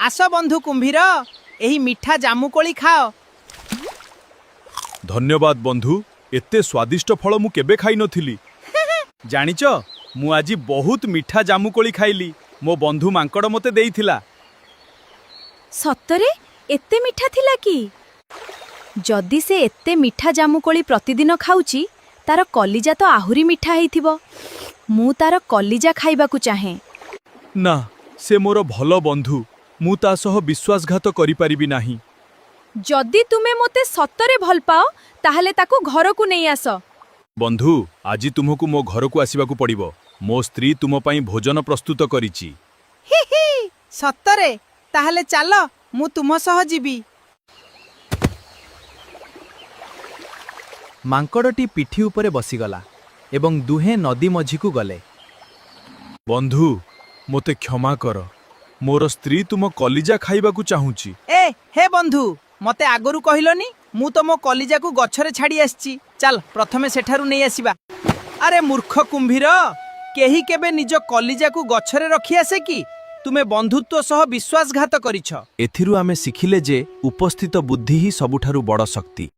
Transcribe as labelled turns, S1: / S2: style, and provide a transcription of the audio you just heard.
S1: आस बंधु कुंभीर एही मिठा जामुकोली खाओ।
S2: धन्यवाद बंधु, एते स्वादिष्ट फल मु केबे खाई नथिली। जानिच मु आजी बहुत मिठा जामुकोली खाइली, मो बंधु मांकड़ मते देइथिला।
S3: सतरे एते मिठा थिला कि? जदि से एते मिठा जामुकोली प्रतिदिन खाउची तार कलिजा तो आहुरी मिठा हेइथिबो। मु तार कलिजा खाइबाकू चाहे।
S2: ना, से मोर भल बंधु, मु ता सह विश्वासघात करि परिबि नाही।
S3: जदि तुमे मोते सतरे भल पाओ ताहले ताकू घरकू नहीं आस।
S2: बंधु, आजी तुमको मो घरकू आसिबाकू पड़िबो। मो स्त्री तुम पई भोजन प्रस्तुत करिछि।
S1: हि हि सतरे ताहले चलो मु तुम सह जीवी।
S4: मांकड़टी पिठी उपरे बसीगला एवं दुहे नदी मझीकू गले।
S2: बंधु, मोते क्षमा कर, मोर स्त्री तुम कलिजा खाइबाकू चाहूची।
S1: ए हे बंधु, मते आगरू कहिलोनी? मु तो मो कलिजा को गछरे छाड़ी आसची। चल प्रथमे सेठारु नहीं आसीबा। अरे मूर्ख कुंभीर, केही केबे निज कलिजा को गछरे रखी आसे कि? तुमे बंधुत्व सह विश्वासघात करिछ।
S4: एथिरु आमे शिखिले जे उपस्थित बुद्धि ही सबुठारु बड़ शक्ति।